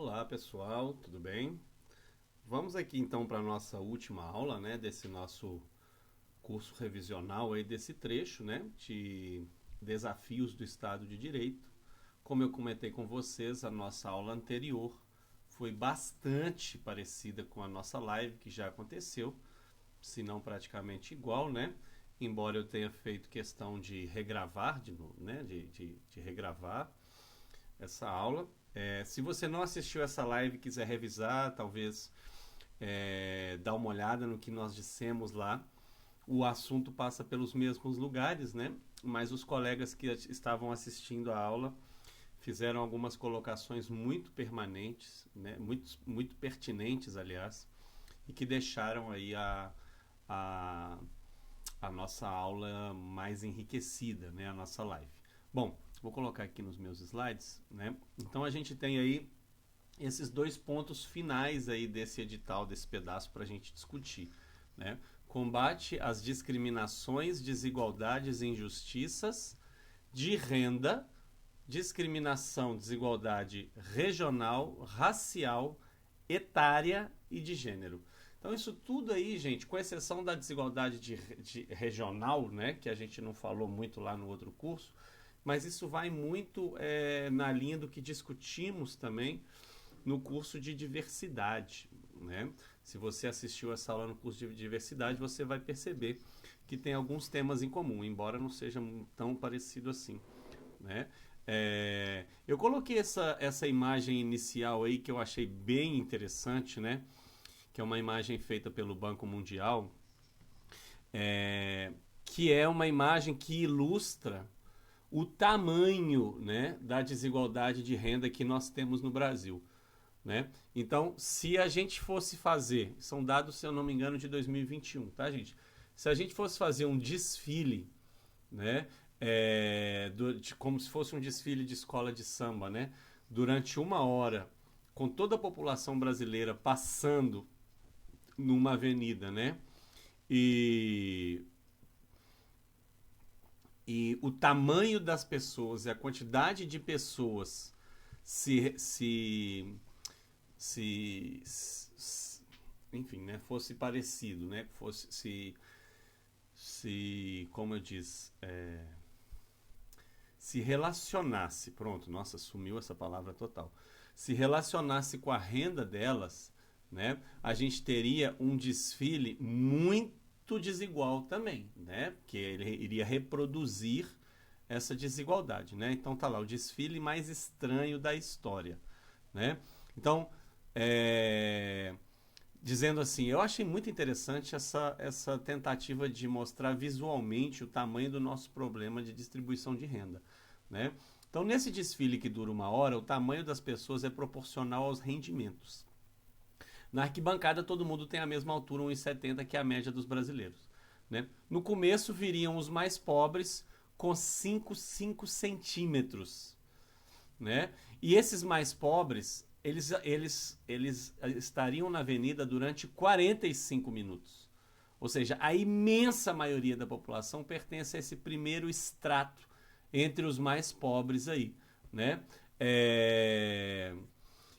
Olá pessoal, tudo bem? Vamos aqui então para a nossa última aula, né, desse nosso curso revisional aí desse trecho, né, de desafios do Estado de Direito. Como eu comentei com vocês, a nossa aula anterior foi bastante parecida com a nossa live que já aconteceu, se não praticamente igual, né? Embora eu tenha feito questão de regravar de novo, né, de regravar essa aula. Se você não assistiu essa live e quiser revisar, talvez dar uma olhada no que nós dissemos lá, o assunto passa pelos mesmos lugares, né? Mas os colegas que estavam assistindo a aula fizeram algumas colocações muito permanentes, né? Muito pertinentes, aliás, e que deixaram aí a, a nossa aula mais enriquecida, né? A nossa live. Bom, vou colocar aqui nos meus slides, né? Então a gente tem aí esses dois pontos finais aí desse edital, desse pedaço para a gente discutir, né? Combate às discriminações, desigualdades e injustiças de renda, discriminação, desigualdade regional, racial, etária e de gênero. Então isso tudo aí, gente, com exceção da desigualdade de regional, né, que a gente não falou muito lá no outro curso, mas isso vai muito na linha do que discutimos também no curso de diversidade, né? Se você assistiu essa aula no curso de diversidade, você vai perceber que tem alguns temas em comum, embora não seja tão parecido assim, né? Eu coloquei essa imagem inicial aí que eu achei bem interessante, né? Que é uma imagem feita pelo Banco Mundial, que é uma imagem que ilustra o tamanho, né, da desigualdade de renda que nós temos no Brasil, né? Então, se a gente fosse fazer, são dados, se eu não me engano, de 2021, tá, gente? Se a gente fosse fazer um desfile, né, como se fosse um desfile de escola de samba, né, durante uma hora, com toda a população brasileira passando numa avenida, né, e o tamanho das pessoas e a quantidade de pessoas se, se, enfim, né, fosse parecido, né, fosse como eu disse, se relacionasse, pronto, nossa, sumiu essa palavra total, se relacionasse com a renda delas, né, a gente teria um desfile muito desigual também, né, porque ele iria reproduzir essa desigualdade, né? Então tá lá o desfile mais estranho da história, né? Então, dizendo assim, eu achei muito interessante essa tentativa de mostrar visualmente o tamanho do nosso problema de distribuição de renda, né? Então, nesse desfile que dura uma hora, o tamanho das pessoas é proporcional aos rendimentos. Na arquibancada, todo mundo tem a mesma altura, 1,70, que é a média dos brasileiros, né? No começo, viriam os mais pobres com 5 centímetros, né? E esses mais pobres, eles estariam na avenida durante 45 minutos. Ou seja, a imensa maioria da população pertence a esse primeiro extrato entre os mais pobres aí, né?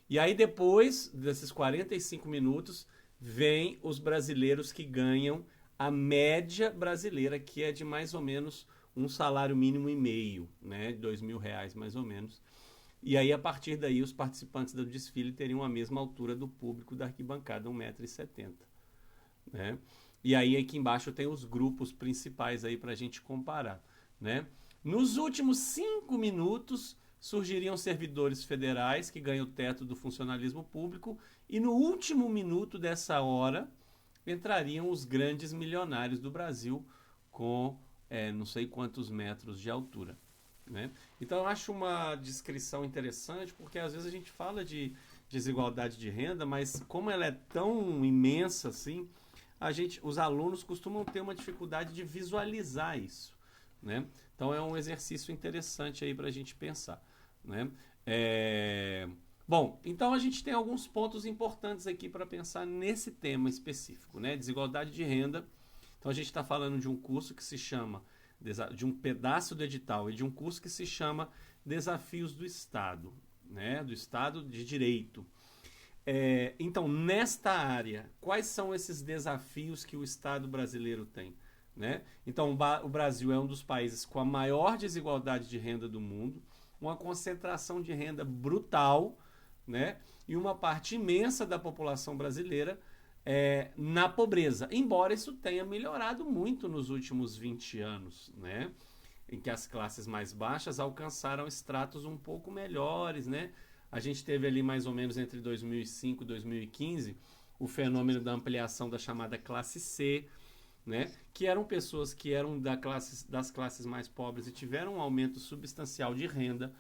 E aí depois desses 45 minutos, vem os brasileiros que ganham a média brasileira, que é de mais ou menos um salário mínimo e meio, né? R$ 2.000 mais ou menos. E aí, a partir daí, os participantes do desfile teriam a mesma altura do público da arquibancada, 1,70 m, né? E aí, aqui embaixo tem os grupos principais aí para a gente comparar, né? Nos últimos 5 minutos, surgiriam servidores federais que ganham o teto do funcionalismo público e no último minuto dessa hora entrariam os grandes milionários do Brasil com não sei quantos metros de altura, né? Então eu acho uma descrição interessante, porque às vezes a gente fala de desigualdade de renda, mas como ela é tão imensa assim, os alunos costumam ter uma dificuldade de visualizar isso, né? Então é um exercício interessante aí para a gente pensar, né? Bom, então a gente tem alguns pontos importantes aqui para pensar nesse tema específico, né? Desigualdade de renda. Então a gente está falando de um curso que se chama, de um pedaço do edital, e de um curso que se chama Desafios do Estado, né? Do Estado de Direito. Então, nesta área, quais são esses desafios que o Estado brasileiro tem? Né? Então, o Brasil é um dos países com a maior desigualdade de renda do mundo, uma concentração de renda brutal, né? E uma parte imensa da população brasileira na pobreza, embora isso tenha melhorado muito nos últimos 20 anos, né? Em que as classes mais baixas alcançaram estratos um pouco melhores, né? A gente teve ali mais ou menos entre 2005 e 2015 o fenômeno da ampliação da chamada classe C, né? Que eram pessoas que eram das classes mais pobres e tiveram um aumento substancial de renda,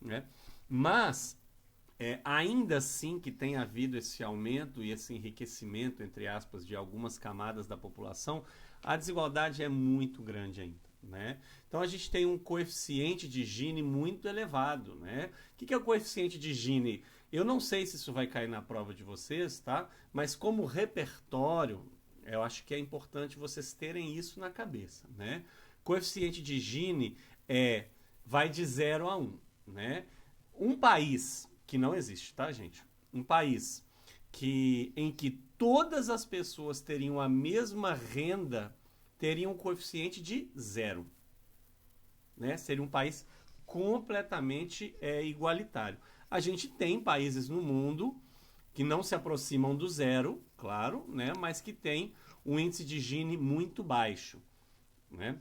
né? Mas ainda assim que tem havido esse aumento e esse enriquecimento, entre aspas, de algumas camadas da população, a desigualdade é muito grande ainda. Né? Então a gente tem um coeficiente de Gini muito elevado. Né? O que é o coeficiente de Gini? Eu não sei se isso vai cair na prova de vocês, tá? Mas como repertório, eu acho que é importante vocês terem isso na cabeça. Né? Coeficiente de Gini vai de 0 a 1. Né? Um país que não existe, tá, gente? Um país em que todas as pessoas teriam a mesma renda teria um coeficiente de 0. Né? Seria um país completamente igualitário. A gente tem países no mundo que não se aproximam do 0, claro, né? Mas que tem um índice de Gini muito baixo. Né?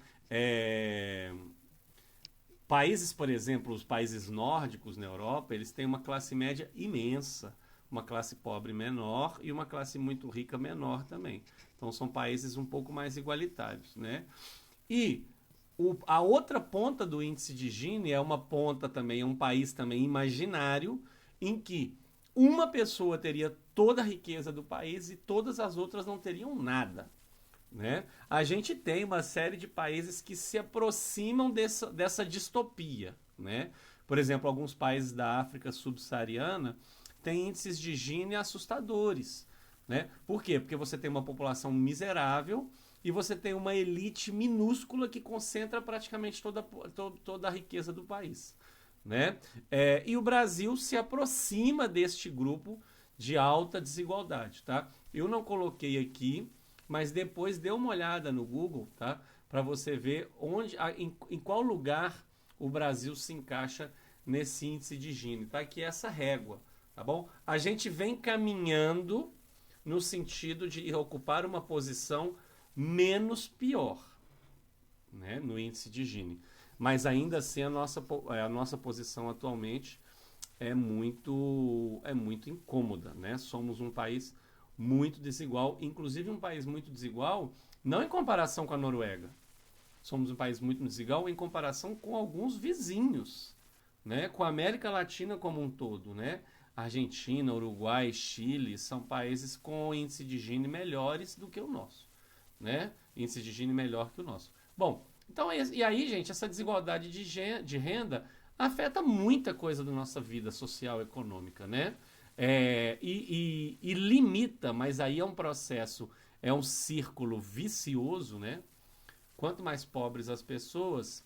Países, por exemplo, os países nórdicos na Europa, eles têm uma classe média imensa, uma classe pobre menor e uma classe muito rica menor também. Então são países um pouco mais igualitários, né? E a outra ponta do índice de Gini é uma ponta também, é um país também imaginário, em que uma pessoa teria toda a riqueza do país e todas as outras não teriam nada. Né? A gente tem uma série de países que se aproximam dessa distopia. Né? Por exemplo, alguns países da África subsaariana têm índices de Gini assustadores. Né? Por quê? Porque você tem uma população miserável e você tem uma elite minúscula que concentra praticamente toda a riqueza do país. Né? E o Brasil se aproxima deste grupo de alta desigualdade. Tá? Eu não coloquei aqui, mas depois dê uma olhada no Google, tá? Para você ver em qual lugar o Brasil se encaixa nesse índice de Gini, tá? Que é essa régua, tá bom? A gente vem caminhando no sentido de ocupar uma posição menos pior, né? No índice de Gini. Mas ainda assim a nossa posição atualmente é muito incômoda, né? Somos um país muito desigual, inclusive um país muito desigual, não em comparação com a Noruega. Somos um país muito desigual em comparação com alguns vizinhos, né? Com a América Latina como um todo, né? Argentina, Uruguai, Chile são países com índice de Gini melhores do que o nosso, né? Índice de Gini melhor que o nosso. Bom, então e aí, gente, essa desigualdade de renda afeta muita coisa da nossa vida social e econômica, né? E limita, mas aí é um processo, é um círculo vicioso, né? Quanto mais pobres as pessoas,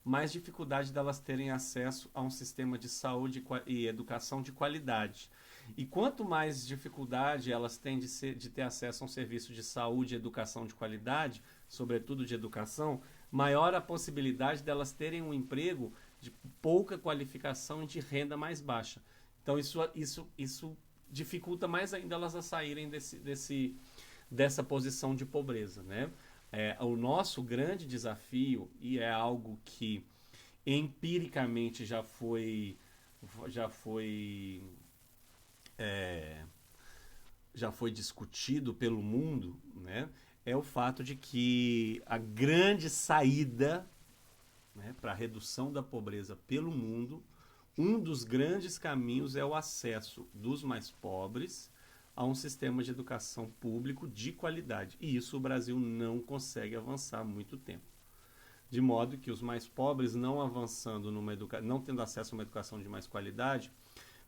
mais dificuldade delas terem acesso a um sistema de saúde e educação de qualidade. E quanto mais dificuldade elas têm de ter acesso a um serviço de saúde e educação de qualidade, sobretudo de educação, maior a possibilidade delas terem um emprego de pouca qualificação e de renda mais baixa. Então isso dificulta mais ainda elas a saírem dessa posição de pobreza, né? O nosso grande desafio, e é algo que empiricamente já foi discutido pelo mundo, né? É o fato de que a grande saída, né, para a redução da pobreza pelo mundo, um dos grandes caminhos é o acesso dos mais pobres a um sistema de educação público de qualidade. E isso o Brasil não consegue avançar há muito tempo. De modo que os mais pobres, não avançando não tendo acesso a uma educação de mais qualidade,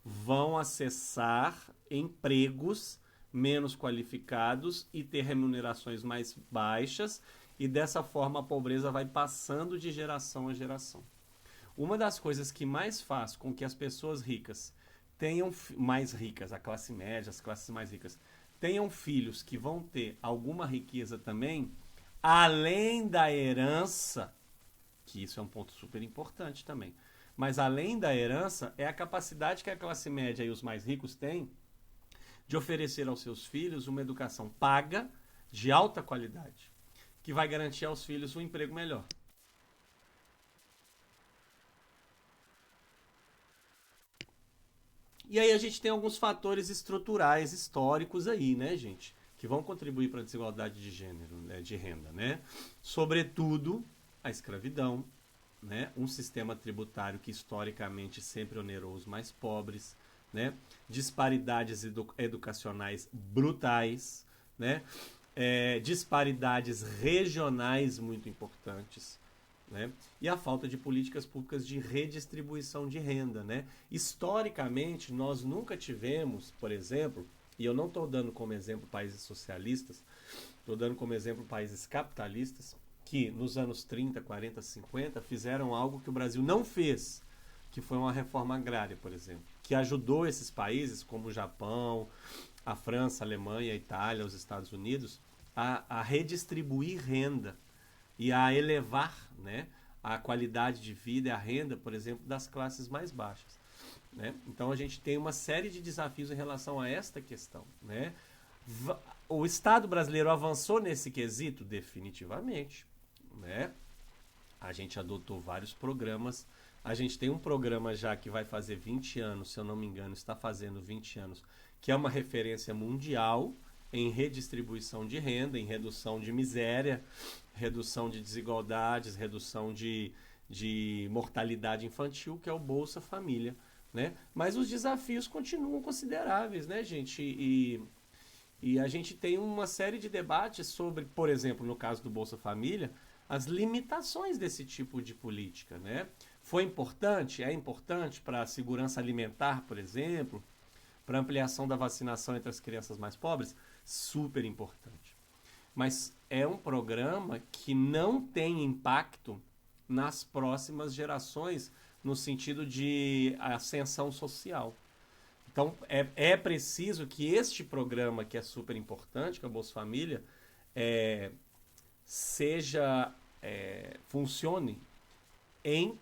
vão acessar empregos menos qualificados e ter remunerações mais baixas, e dessa forma a pobreza vai passando de geração a geração. Uma das coisas que mais faz com que as pessoas ricas mais ricas, a classe média, as classes mais ricas, tenham filhos que vão ter alguma riqueza também, além da herança, que isso é um ponto super importante também. Mas além da herança, é a capacidade que a classe média e os mais ricos têm de oferecer aos seus filhos uma educação paga, de alta qualidade, que vai garantir aos filhos um emprego melhor. E aí a gente tem alguns fatores estruturais, históricos aí, né, gente? Que vão contribuir para a desigualdade de gênero, né, de renda, né? Sobretudo, a escravidão, né? Um sistema tributário que historicamente sempre onerou os mais pobres, né? Disparidades educacionais brutais, né? Disparidades regionais muito importantes, né? E a falta de políticas públicas de redistribuição de renda, né? Historicamente, nós nunca tivemos, por exemplo, e eu não estou dando como exemplo países socialistas, estou dando como exemplo países capitalistas, que nos anos 30, 40, 50 fizeram algo que o Brasil não fez, que foi uma reforma agrária, por exemplo, que ajudou esses países como o Japão, a França, a Alemanha, a Itália, os Estados Unidos, a redistribuir renda e a elevar, né, a qualidade de vida e a renda, por exemplo, das classes mais baixas, né? Então a gente tem uma série de desafios em relação a esta questão, né? O Estado brasileiro avançou nesse quesito? Definitivamente, né? A gente adotou vários programas. A gente tem um programa já que vai fazer 20 anos, se eu não me engano, está fazendo 20 anos, que é uma referência mundial em redistribuição de renda, em redução de miséria, redução de desigualdades, redução de mortalidade infantil, que é o Bolsa Família, né? Mas os desafios continuam consideráveis, né, gente? E a gente tem uma série de debates sobre, por exemplo, no caso do Bolsa Família, as limitações desse tipo de política, né? Foi importante? É importante para a segurança alimentar, por exemplo, para a ampliação da vacinação entre as crianças mais pobres? Super importante. Mas é um programa que não tem impacto nas próximas gerações no sentido de ascensão social. Então, é preciso que este programa, que é super importante, que é o Bolsa Família, funcione em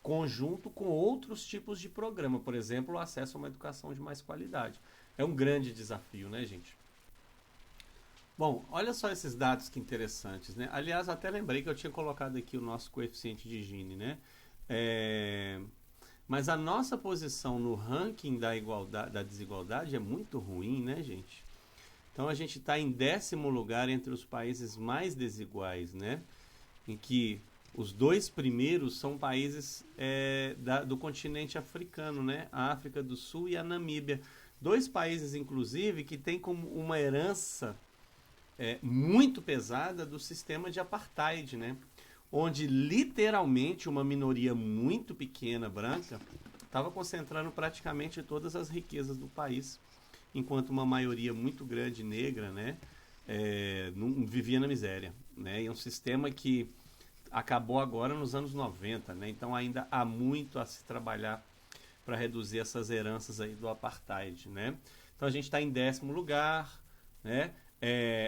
conjunto com outros tipos de programa. Por exemplo, o acesso a uma educação de mais qualidade. É um grande desafio, né, gente? Bom, olha só esses dados que interessantes, né? Aliás, até lembrei que eu tinha colocado aqui o nosso coeficiente de Gini, né? Mas a nossa posição no ranking da desigualdade é muito ruim, né, gente? Então a gente está em 10º lugar entre os países mais desiguais, né? Em que os 2 primeiros são países do continente africano, né? A África do Sul e a Namíbia. 2 países, inclusive, que têm como uma herança muito pesada do sistema de apartheid, né? Onde literalmente uma minoria muito pequena, branca, estava concentrando praticamente todas as riquezas do país, enquanto uma maioria muito grande negra, né, vivia na miséria, né? E é um sistema que acabou agora nos anos 90, né? Então ainda há muito a se trabalhar para reduzir essas heranças aí do apartheid, né? Então a gente está em 10º lugar, né?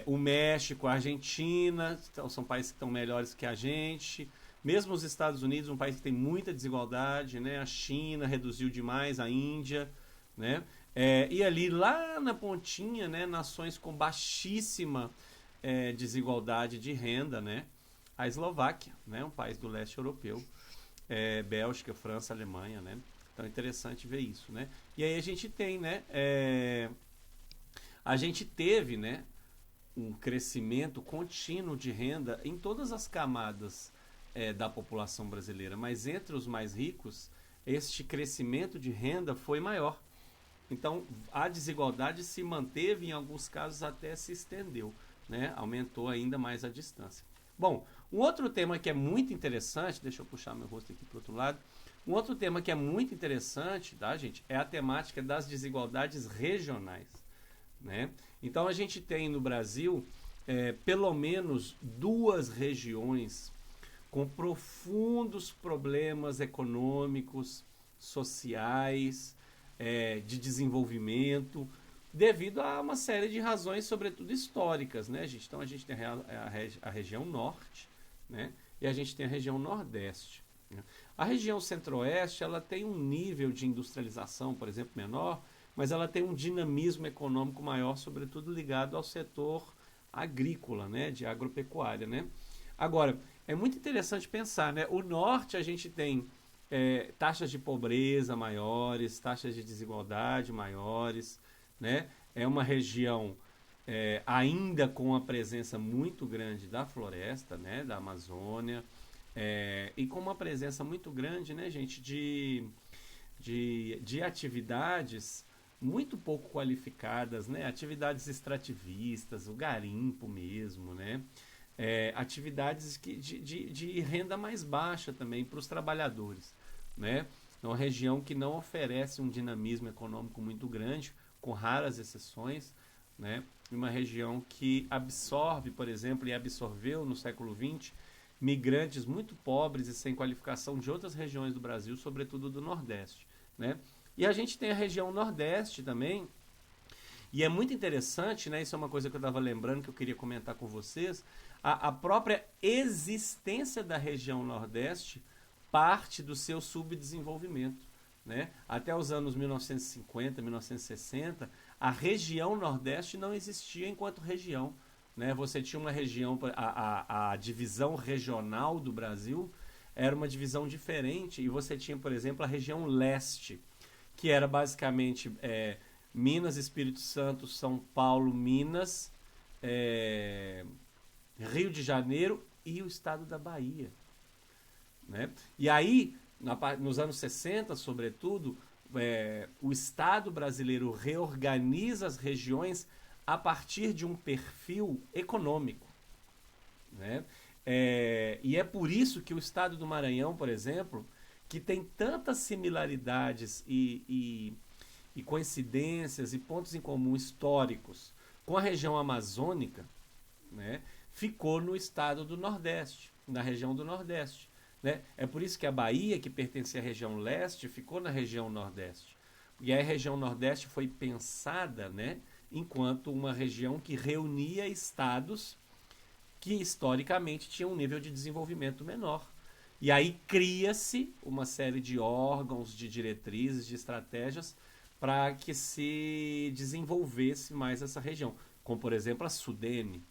O México, a Argentina, são países que estão melhores que a gente. Mesmo os Estados Unidos, um país que tem muita desigualdade, né? A China reduziu demais, a Índia, né? E ali, lá na pontinha, né? Nações com baixíssima desigualdade de renda, né? A Eslováquia, né? Um país do leste europeu. Bélgica, França, Alemanha, né? Então é interessante ver isso, né? E aí a gente tem, né? A gente teve, né? Um crescimento contínuo de renda em todas as camadas da população brasileira, mas entre os mais ricos, este crescimento de renda foi maior. Então, a desigualdade se manteve, em alguns casos até se estendeu, né? Aumentou ainda mais a distância. Bom, um outro tema que é muito interessante, deixa eu puxar meu rosto aqui para o outro lado, um outro tema que é muito interessante, tá, gente, é a temática das desigualdades regionais, né? Então a gente tem no Brasil pelo menos 2 regiões com profundos problemas econômicos, sociais, de desenvolvimento, devido a uma série de razões, sobretudo históricas, né, gente? Então a gente tem a região norte, né, e a gente tem a região nordeste. Né? A região centro-oeste, ela tem um nível de industrialização, por exemplo, menor, mas ela tem um dinamismo econômico maior, sobretudo ligado ao setor agrícola, né, de agropecuária, né? Agora, é muito interessante pensar, né? O norte a gente tem taxas de pobreza maiores, taxas de desigualdade maiores, né? É uma região ainda com a presença muito grande da floresta, né? Da Amazônia, e com uma presença muito grande, né, gente, de atividades muito pouco qualificadas, né? Atividades extrativistas, o garimpo mesmo, né? Atividades de renda mais baixa também para os trabalhadores, né? É uma região que não oferece um dinamismo econômico muito grande, com raras exceções, né? Uma região que absorve, por exemplo, e absorveu no século XX migrantes muito pobres e sem qualificação de outras regiões do Brasil, sobretudo do Nordeste, né? E a gente tem a região Nordeste também, e é muito interessante, né? Isso é uma coisa que eu estava lembrando que eu queria comentar com vocês. A própria existência da região Nordeste parte do seu subdesenvolvimento, né? Até os anos 1950, 1960, a região Nordeste não existia enquanto região, né? Você tinha uma região, a divisão regional do Brasil era uma divisão diferente, e você tinha, por exemplo, a região Leste, que era basicamente Minas, Espírito Santo, São Paulo, Minas, Rio de Janeiro e o estado da Bahia, né? E aí, nos anos 60, sobretudo, o Estado brasileiro reorganiza as regiões a partir de um perfil econômico, né? E é por isso que o estado do Maranhão, por exemplo, que tem tantas similaridades e coincidências e pontos em comum históricos com a região amazônica, né, ficou no estado do Nordeste, na região do Nordeste. Né? É por isso que a Bahia, que pertencia à região leste, ficou na região Nordeste. E a região Nordeste foi pensada, né, enquanto uma região que reunia estados que historicamente tinham um nível de desenvolvimento menor. E aí cria-se uma série de órgãos, de diretrizes, de estratégias para que se desenvolvesse mais essa região, como por exemplo a Sudene,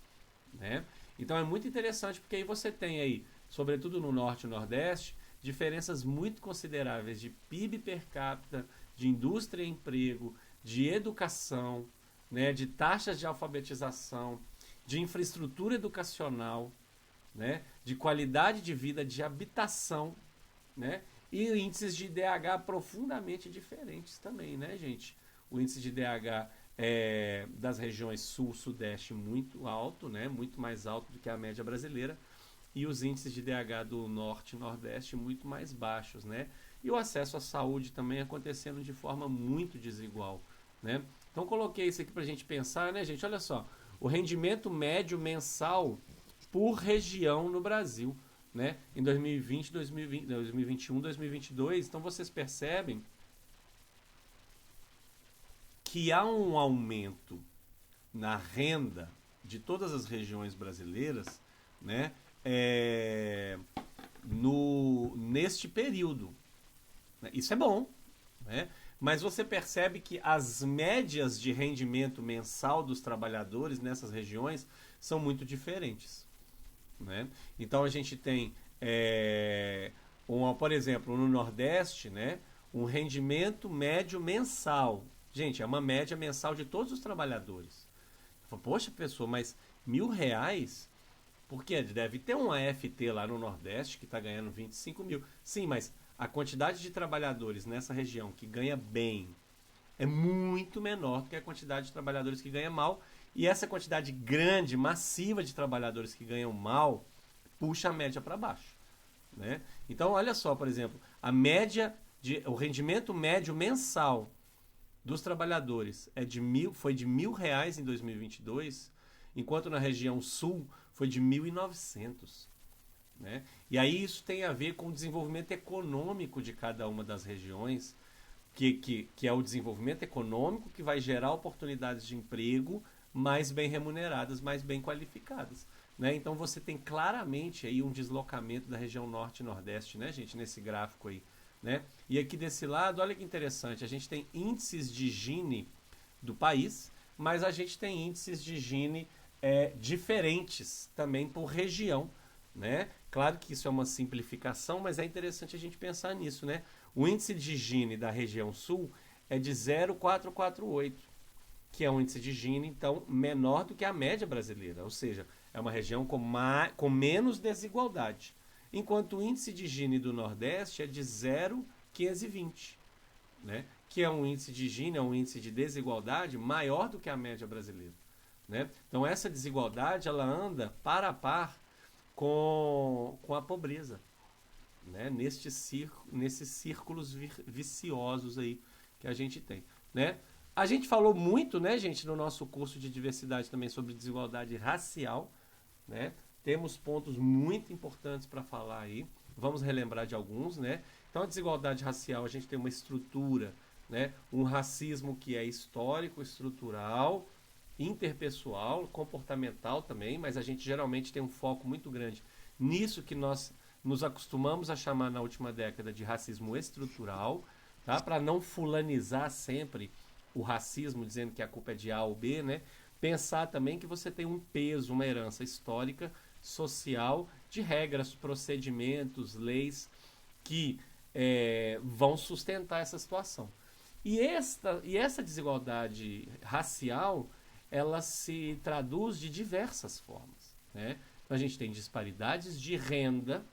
né? Então é muito interessante porque aí você tem aí, sobretudo no Norte e Nordeste, diferenças muito consideráveis de PIB per capita, de indústria e emprego, de educação, né, de taxas de alfabetização, de infraestrutura educacional, né, de qualidade de vida, de habitação, né, e índices de IDH profundamente diferentes também, né, gente? O índice de IDH das regiões sul-sudeste muito alto, né, muito mais alto do que a média brasileira, e os índices de IDH do norte e nordeste muito mais baixos, né? E o acesso à saúde também acontecendo de forma muito desigual, né? Então coloquei isso aqui para a gente pensar, né, gente? Olha só, o rendimento médio mensal por região no Brasil, né? Em 2020, 2021, 2022. Então vocês percebem que há um aumento na renda de todas as regiões brasileiras, né? Neste período. Isso é bom, né? Mas você percebe que as médias de rendimento mensal dos trabalhadores nessas regiões são muito diferentes, né? Então a gente tem, por exemplo, no Nordeste, né, um rendimento médio mensal. Gente, é uma média mensal de todos os trabalhadores. Poxa, pessoa, mas R$ 1.000? Porque deve ter um AFT lá no Nordeste que está ganhando 25 mil. Sim, mas a quantidade de trabalhadores nessa região que ganha bem é muito menor do que a quantidade de trabalhadores que ganha mal. E essa quantidade grande, massiva de trabalhadores que ganham mal, puxa a média para baixo, né? Então, olha só, por exemplo, o rendimento médio mensal dos trabalhadores foi de R$ 1.000 em 2022, enquanto na região sul foi de 1.900, né? E aí isso tem a ver com o desenvolvimento econômico de cada uma das regiões, que é o desenvolvimento econômico, que vai gerar oportunidades de emprego mais bem remuneradas, mais bem qualificadas. Né? Então você tem claramente aí um deslocamento da região norte e nordeste, né, gente, nesse gráfico aí. Né? E aqui desse lado, olha que interessante, a gente tem índices de Gini do país, mas a gente tem índices de Gini diferentes também por região. Né? Claro que isso é uma simplificação, mas é interessante a gente pensar nisso. Né? O índice de Gini da região sul é de 0,448, que é um índice de Gini, então, menor do que a média brasileira, ou seja, é uma região com menos desigualdade. Enquanto o índice de Gini do Nordeste é de 0,520, né? Que é um índice de Gini, é um índice de desigualdade maior do que a média brasileira. Né? Então, essa desigualdade ela anda par a par com a pobreza, né? Nesses círculos viciosos aí que a gente tem. Né? A gente falou muito, né, gente, no nosso curso de diversidade também sobre desigualdade racial. Né? Temos pontos muito importantes para falar aí. Vamos relembrar de alguns. Né? Então, a desigualdade racial, a gente tem uma estrutura, né? Um racismo que é histórico, estrutural, interpessoal, comportamental também, mas a gente geralmente tem um foco muito grande nisso que nós nos acostumamos a chamar na última década de racismo estrutural, tá? Para não fulanizar sempre o racismo, dizendo que a culpa é de A ou B, né? Pensar também que você tem um peso, uma herança histórica, social, de regras, procedimentos, leis que vão sustentar essa situação. E essa desigualdade racial, ela se traduz de diversas formas. Né? Então a gente tem disparidades de renda,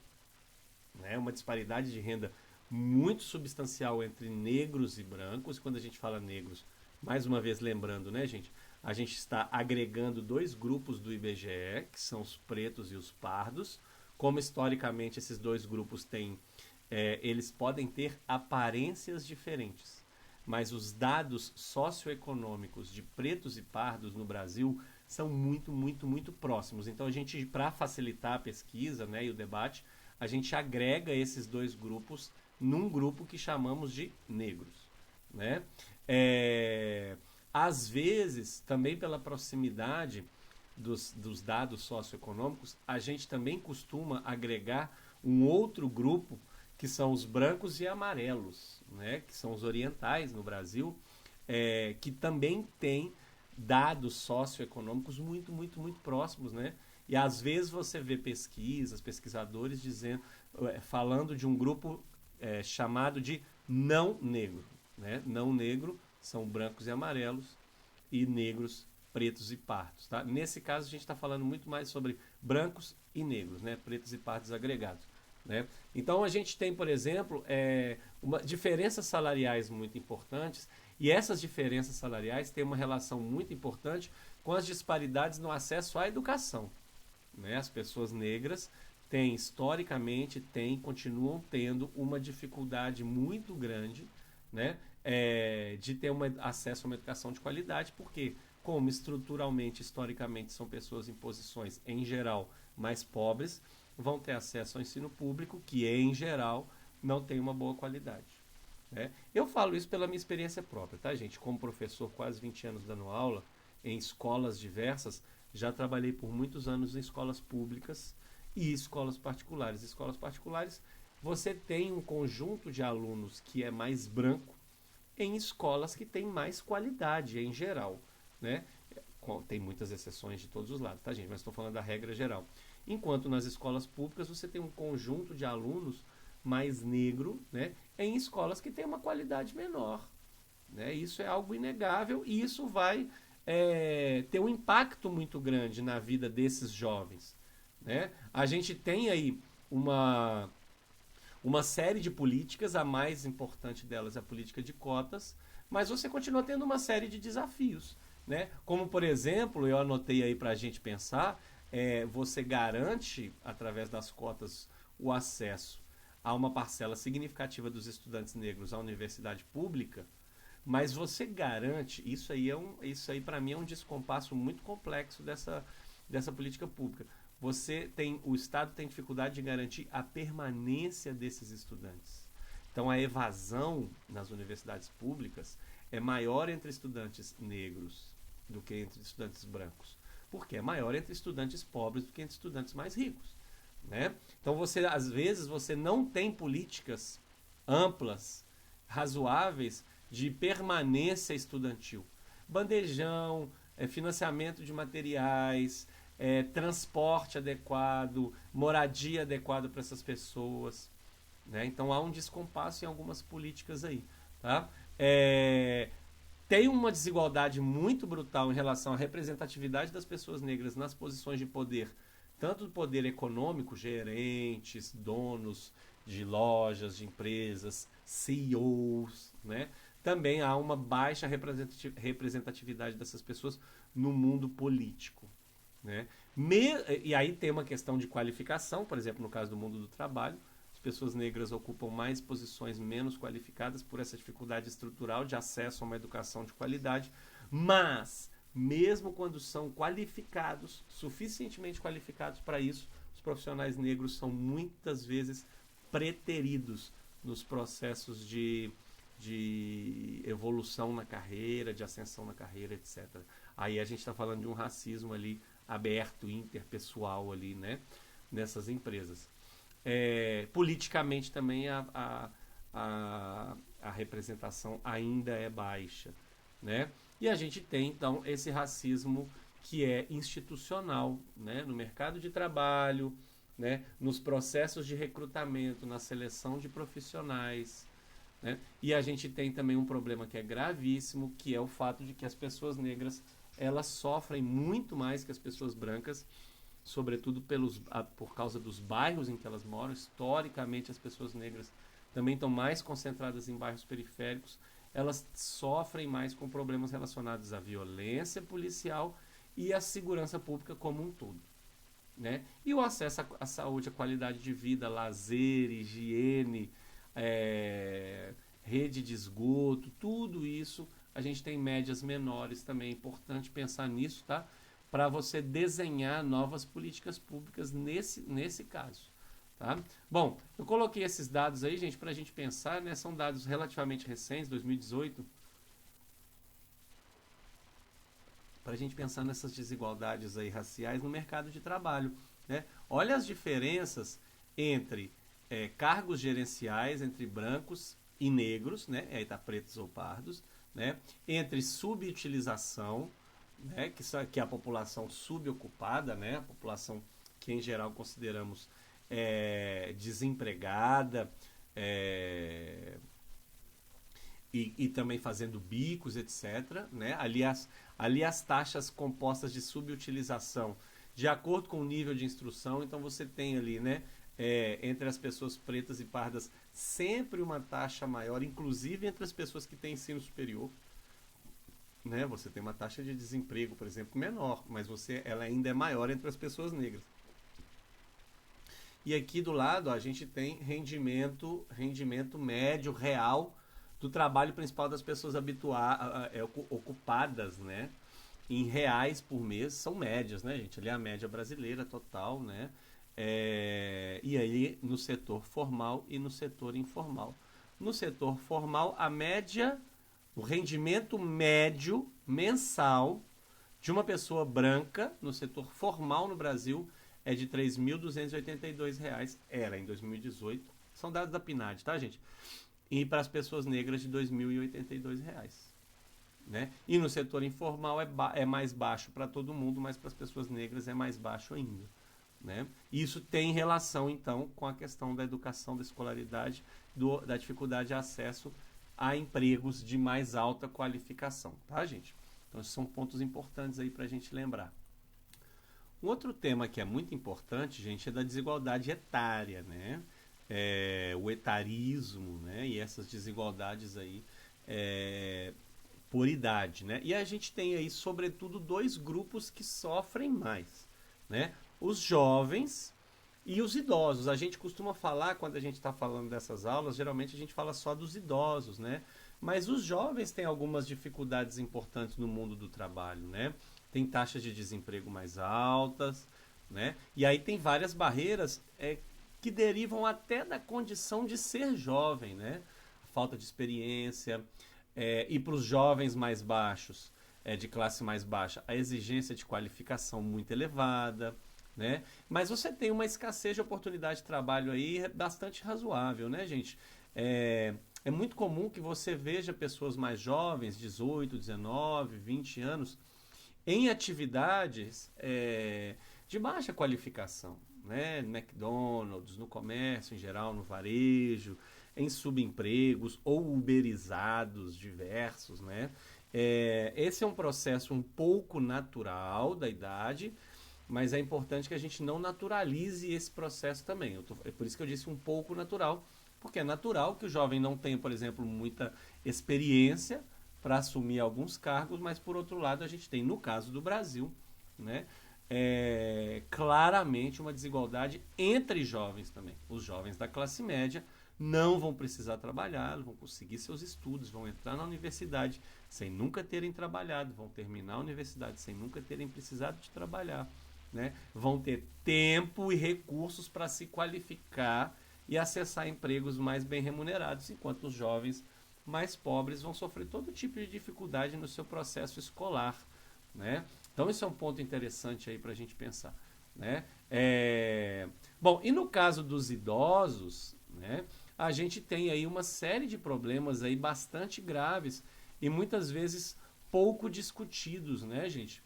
né? Uma disparidade de renda muito substancial entre negros e brancos. Quando a gente fala negros, mais uma vez lembrando, né, gente? A gente está agregando dois grupos do IBGE, que são os pretos e os pardos. Como historicamente esses dois grupos têm, eles podem ter aparências diferentes, mas os dados socioeconômicos de pretos e pardos no Brasil são muito, muito, muito próximos. Então a gente, para facilitar a pesquisa, né, e o debate, a gente agrega esses dois grupos num grupo que chamamos de negros. Né? Às vezes, também pela proximidade dos dados socioeconômicos, a gente também costuma agregar um outro grupo, que são os brancos e amarelos, né? Que são os orientais no Brasil, que também têm dados socioeconômicos muito, muito, muito próximos. Né? E às vezes você vê pesquisadores falando de um grupo chamado de não negro. Né? Não negro são brancos e amarelos, e negros, pretos e pardos. Tá? Nesse caso, a gente está falando muito mais sobre brancos e negros, né? Pretos e pardos agregados. Né? Então, a gente tem, por exemplo, diferenças salariais muito importantes, e essas diferenças salariais têm uma relação muito importante com as disparidades no acesso à educação. Né? As pessoas negras historicamente, continuam tendo uma dificuldade muito grande, né, de ter acesso a uma educação de qualidade, porque, como estruturalmente, historicamente, são pessoas em posições, em geral, mais pobres, vão ter acesso ao ensino público, que, em geral, não tem uma boa qualidade. Né? Eu falo isso pela minha experiência própria, tá, gente? Como professor, quase 20 anos dando aula, em escolas diversas, já trabalhei por muitos anos em escolas públicas e escolas particulares. Escolas particulares, você tem um conjunto de alunos que é mais branco em escolas que têm mais qualidade, em geral. Né? Tem muitas exceções de todos os lados, tá, gente? Mas estou falando da regra geral. Enquanto nas escolas públicas você tem um conjunto de alunos mais negro, né, em escolas que têm uma qualidade menor. Né? Isso é algo inegável e isso vai ter um impacto muito grande na vida desses jovens. Né? A gente tem aí uma série de políticas, a mais importante delas é a política de cotas, mas você continua tendo uma série de desafios. Né? Como, por exemplo, eu anotei aí para a gente pensar, você garante, através das cotas, o acesso a uma parcela significativa dos estudantes negros à universidade pública, mas você garante, isso aí para mim é um descompasso muito complexo dessa política pública. O Estado tem dificuldade de garantir a permanência desses estudantes. Então, a evasão nas universidades públicas é maior entre estudantes negros do que entre estudantes brancos. Porque é maior entre estudantes pobres do que entre estudantes mais ricos, né? Então, às vezes, você não tem políticas amplas, razoáveis, de permanência estudantil. Bandejão, financiamento de materiais, transporte adequado, moradia adequada para essas pessoas, né? Então há um descompasso em algumas políticas aí, tá? Tem uma desigualdade muito brutal em relação à representatividade das pessoas negras nas posições de poder, tanto do poder econômico, gerentes, donos de lojas, de empresas, CEOs, né? Também há uma baixa representatividade dessas pessoas no mundo político, né? E aí tem uma questão de qualificação, por exemplo, no caso do mundo do trabalho, as pessoas negras ocupam mais posições menos qualificadas por essa dificuldade estrutural de acesso a uma educação de qualidade, mas mesmo quando são qualificados, suficientemente qualificados para isso, os profissionais negros são muitas vezes preteridos nos processos de evolução na carreira, de ascensão na carreira, etc. Aí a gente está falando de um racismo ali aberto, interpessoal ali, né, nessas empresas. Politicamente também a representação ainda é baixa, né? E a gente tem então esse racismo que é institucional, né, no mercado de trabalho, né, nos processos de recrutamento, na seleção de profissionais, né? E a gente tem também um problema que é gravíssimo, que é o fato de que as pessoas negras elas sofrem muito mais que as pessoas brancas, sobretudo por causa dos bairros em que elas moram. Historicamente, as pessoas negras também estão mais concentradas em bairros periféricos. Elas sofrem mais com problemas relacionados à violência policial e à segurança pública como um todo, né? E o acesso à saúde, à qualidade de vida, lazer, higiene, rede de esgoto, tudo isso a gente tem médias menores também. É importante pensar nisso, tá? Para você desenhar novas políticas públicas nesse caso, tá? Bom, eu coloquei esses dados aí, gente, para a gente pensar, né? São dados relativamente recentes, 2018, para a gente pensar nessas desigualdades aí raciais no mercado de trabalho, né? Olha as diferenças entre cargos gerenciais entre brancos e negros, né? Aí tá pretos ou pardos, né? Entre subutilização, né? Que é a população subocupada, né? A população que em geral consideramos desempregada, e também fazendo bicos, etc., né? Ali as taxas compostas de subutilização, de acordo com o nível de instrução. Então você tem ali, né, entre as pessoas pretas e pardas, sempre uma taxa maior, inclusive entre as pessoas que têm ensino superior, né? Você tem uma taxa de desemprego, por exemplo, menor, mas ela ainda é maior entre as pessoas negras. E aqui do lado, ó, a gente tem rendimento médio real do trabalho principal das pessoas ocupadas, né, em reais por mês. São médias, né, gente? Ali é a média brasileira total, né? E aí no setor formal e no setor informal. No setor formal, a média, o rendimento médio mensal de uma pessoa branca no setor formal no Brasil é de R$ 3.282, era em 2018. São dados da PNAD, tá, gente? E para as pessoas negras de R$ 2.082, né? E no setor informal é mais baixo para todo mundo, mas para as pessoas negras é mais baixo ainda, né? Isso tem relação, então, com a questão da educação, da escolaridade, da dificuldade de acesso a empregos de mais alta qualificação, tá, gente? Então, esses são pontos importantes aí para a gente lembrar. Um outro tema que é muito importante, gente, é da desigualdade etária, né? O etarismo, né? E essas desigualdades aí por idade, né? E a gente tem aí, sobretudo, dois grupos que sofrem mais, né? Os jovens e os idosos. A gente costuma falar, quando a gente está falando dessas aulas, geralmente a gente fala só dos idosos, né? Mas os jovens têm algumas dificuldades importantes no mundo do trabalho, né? Tem taxas de desemprego mais altas, né? E aí tem várias barreiras que que derivam até da condição de ser jovem, né? Falta de experiência, e para os jovens mais baixos, de classe mais baixa, a exigência de qualificação muito elevada, né? Mas você tem uma escassez de oportunidade de trabalho aí bastante razoável, né, gente? É muito comum que você veja pessoas mais jovens, 18, 19, 20 anos, em atividades de baixa qualificação, né? No McDonald's, no comércio em geral, no varejo, em subempregos ou uberizados diversos, né? Esse é um processo um pouco natural da idade, mas é importante que a gente não naturalize esse processo também. É por isso que eu disse um pouco natural, porque é natural que o jovem não tenha, por exemplo, muita experiência para assumir alguns cargos, mas por outro lado a gente tem, no caso do Brasil, né, claramente uma desigualdade entre jovens também. Os jovens da classe média não vão precisar trabalhar, vão conseguir seus estudos, vão entrar na universidade sem nunca terem trabalhado, vão terminar a universidade sem nunca terem precisado de trabalhar, né? Vão ter tempo e recursos para se qualificar e acessar empregos mais bem remunerados, enquanto os jovens mais pobres vão sofrer todo tipo de dificuldade no seu processo escolar, né? Então isso é um ponto interessante aí para a gente pensar, né? Bom, e no caso dos idosos, né, a gente tem aí uma série de problemas aí bastante graves e muitas vezes pouco discutidos, né, gente?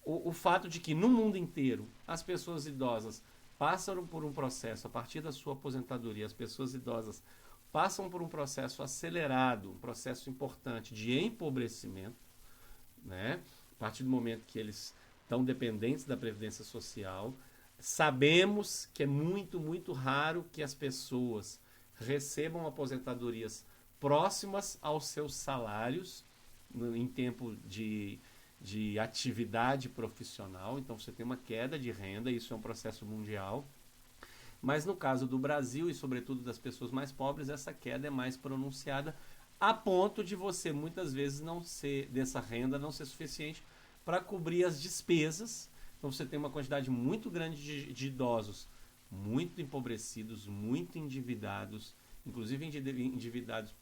O fato de que no mundo inteiro as pessoas idosas passam por um processo, a partir da sua aposentadoria, as pessoas idosas passam por um processo acelerado, um processo importante de empobrecimento, né? A partir do momento que eles estão dependentes da Previdência Social. Sabemos que é muito, muito raro que as pessoas recebam aposentadorias próximas aos seus salários em tempo de atividade profissional. Então você tem uma queda de renda, isso é um processo mundial. Mas no caso do Brasil e sobretudo das pessoas mais pobres, essa queda é mais pronunciada, a ponto de você muitas vezes dessa renda não ser suficiente para cobrir as despesas. Então você tem uma quantidade muito grande de idosos muito empobrecidos, muito endividados, inclusive endividados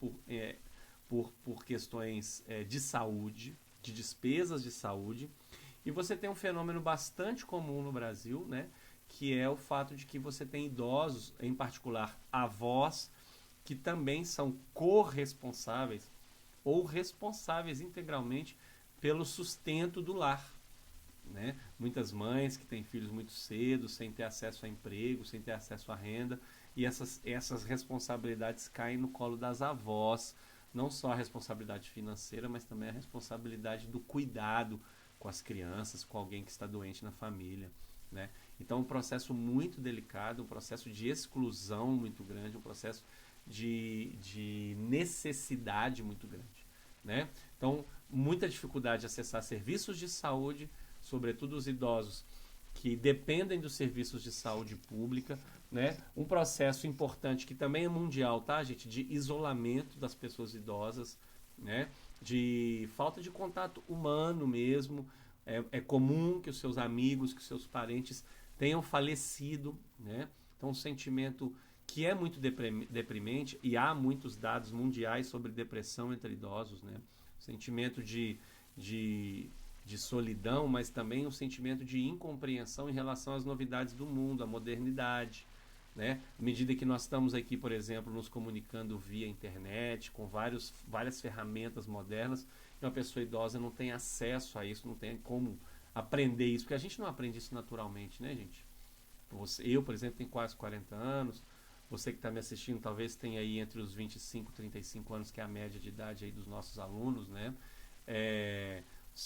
por questões de saúde, de despesas de saúde. E você tem um fenômeno bastante comum no Brasil, né, que é o fato de que você tem idosos, em particular avós, que também são corresponsáveis ou responsáveis integralmente pelo sustento do lar, né? Muitas mães que têm filhos muito cedo, sem ter acesso a emprego, sem ter acesso à renda, e essas responsabilidades caem no colo das avós, não só a responsabilidade financeira, mas também a responsabilidade do cuidado com as crianças, com alguém que está doente na família, né? Então, um processo muito delicado, um processo de exclusão muito grande, um processo de necessidade muito grande, né? Então, muita dificuldade de acessar serviços de saúde, sobretudo os idosos que dependem dos serviços de saúde pública, né? Um processo importante que também é mundial, tá, gente? De isolamento das pessoas idosas, né? De falta de contato humano mesmo. É comum que os seus amigos, que os seus parentes tenham falecido, né? Então, um sentimento que é muito deprimente, e há muitos dados mundiais sobre depressão entre idosos, né? Sentimento de solidão, mas também um sentimento de incompreensão em relação às novidades do mundo, à modernidade, né? À medida que nós estamos aqui, por exemplo, nos comunicando via internet, com várias ferramentas modernas, e uma pessoa idosa não tem acesso a isso, não tem como aprender isso, porque a gente não aprende isso naturalmente, né, gente? Eu, por exemplo, tenho quase 40 anos, você que está me assistindo talvez tenha aí entre os 25 e 35 anos, que é a média de idade aí dos nossos alunos, né?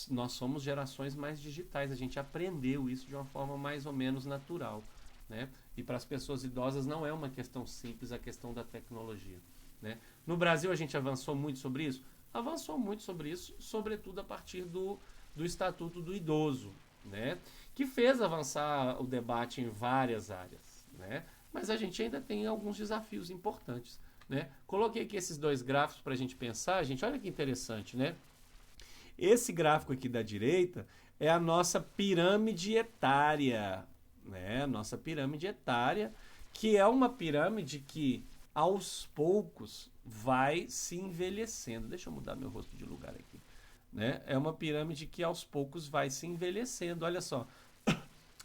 Nós somos gerações mais digitais, a gente aprendeu isso de uma forma mais ou menos natural, né? E para as pessoas idosas não é uma questão simples a questão da tecnologia, né? No Brasil a gente avançou muito sobre isso? Avançou muito sobre isso, sobretudo a partir do Estatuto do Idoso, né? Que fez avançar o debate em várias áreas, né? Mas a gente ainda tem alguns desafios importantes, né? Coloquei aqui esses dois gráficos para a gente pensar, gente, olha que interessante, né? Esse gráfico aqui da direita é a nossa pirâmide etária, né? Nossa pirâmide etária, que é uma pirâmide que, aos poucos, vai se envelhecendo. Deixa eu mudar meu rosto de lugar aqui. Né? É uma pirâmide que, aos poucos, vai se envelhecendo. Olha só,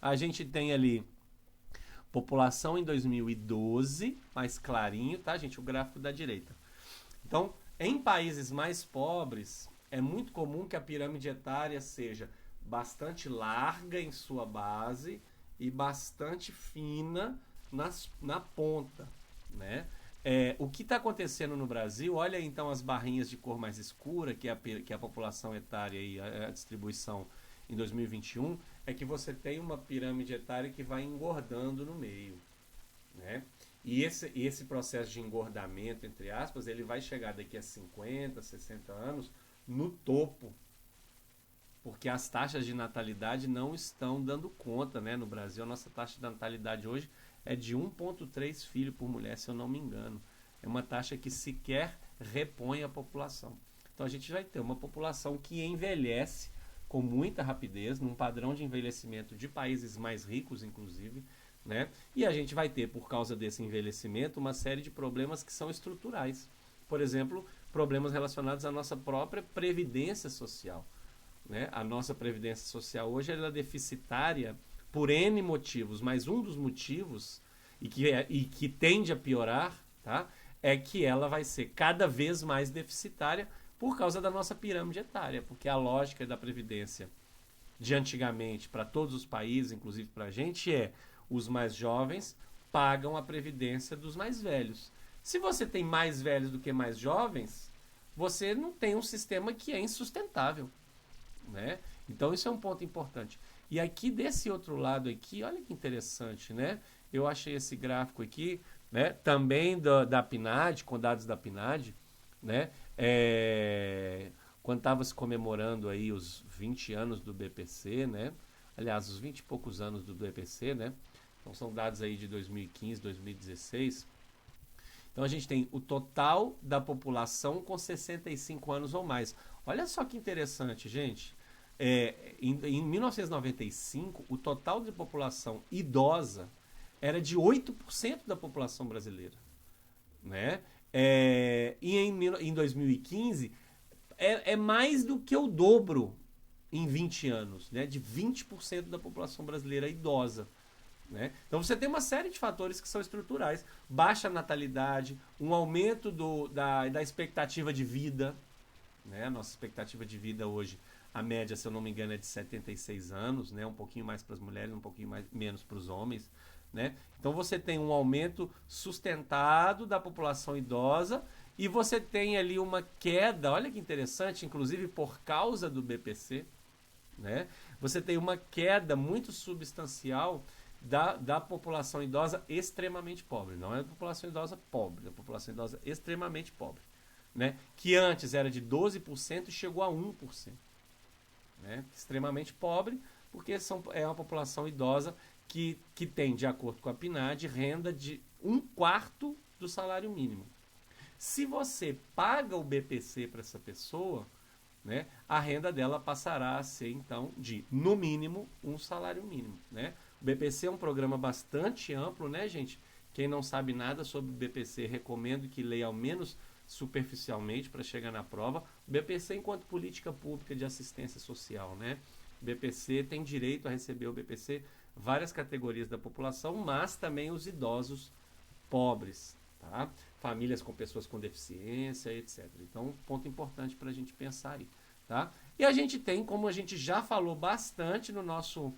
a gente tem ali população em 2012, mais clarinho, tá, gente? O gráfico da direita. Então, em países mais pobres, é muito comum que a pirâmide etária seja bastante larga em sua base e bastante fina na ponta, né? O que está acontecendo no Brasil, olha então as barrinhas de cor mais escura, que é a população etária e a distribuição em 2021, é que você tem uma pirâmide etária que vai engordando no meio, né? E esse processo de engordamento, entre aspas, ele vai chegar daqui a 50, 60 anos no topo, porque as taxas de natalidade não estão dando conta, né? No Brasil, a nossa taxa de natalidade hoje é de 1,3 filhos por mulher, se eu não me engano. É uma taxa que sequer repõe a população. Então a gente vai ter uma população que envelhece com muita rapidez, num padrão de envelhecimento de países mais ricos, inclusive, né? E a gente vai ter, por causa desse envelhecimento, uma série de problemas que são estruturais. Por exemplo, problemas relacionados à nossa própria previdência social. Né? A nossa previdência social hoje ela é deficitária por N motivos, mas um dos motivos, e que tende a piorar, tá? É que ela vai ser cada vez mais deficitária por causa da nossa pirâmide etária, porque a lógica da previdência de antigamente para todos os países, inclusive para a gente, os mais jovens pagam a previdência dos mais velhos. Se você tem mais velhos do que mais jovens, você não tem um sistema que é insustentável, né? Então isso é um ponto importante. E aqui desse outro lado aqui, olha que interessante, né? Eu achei esse gráfico aqui, né? Também da PNAD, com dados da PNAD, né? Quando estava se comemorando aí os 20 anos do BPC, né? Aliás, os 20 e poucos anos do BPC, né? Então são dados aí de 2015, 2016. Então a gente tem o total da população com 65 anos ou mais. Olha só que interessante, gente. Em 1995, o total de população idosa era de 8% da população brasileira. Né? E em 2015, é mais do que o dobro em 20 anos, né? De 20% da população brasileira idosa. Né? Então você tem uma série de fatores que são estruturais. Baixa natalidade, um aumento da expectativa de vida. Né? A nossa expectativa de vida hoje, a média, se eu não me engano, é de 76 anos, né? Um pouquinho mais para as mulheres, um pouquinho menos para os homens. Né? Então você tem um aumento sustentado da população idosa e você tem ali uma queda, olha que interessante, inclusive por causa do BPC, né? Você tem uma queda muito substancial da população idosa extremamente pobre. Não é a população idosa pobre, é a população idosa extremamente pobre. Né? Que antes era de 12% e chegou a 1%. Né? Extremamente pobre, porque é uma população idosa que tem, de acordo com a PNAD, renda de 1/4 do salário mínimo. Se você paga o BPC para essa pessoa, né, a renda dela passará a ser, então, de, no mínimo, um salário mínimo. Né? O BPC é um programa bastante amplo, né, gente? Quem não sabe nada sobre o BPC, recomendo que leia ao menos superficialmente para chegar na prova. O BPC enquanto política pública de assistência social, né? O BPC tem direito a receber o BPC várias categorias da população, mas também os idosos pobres, tá? Famílias com pessoas com deficiência, etc. Então, ponto importante para a gente pensar aí, tá? E a gente tem, como a gente já falou bastante no nosso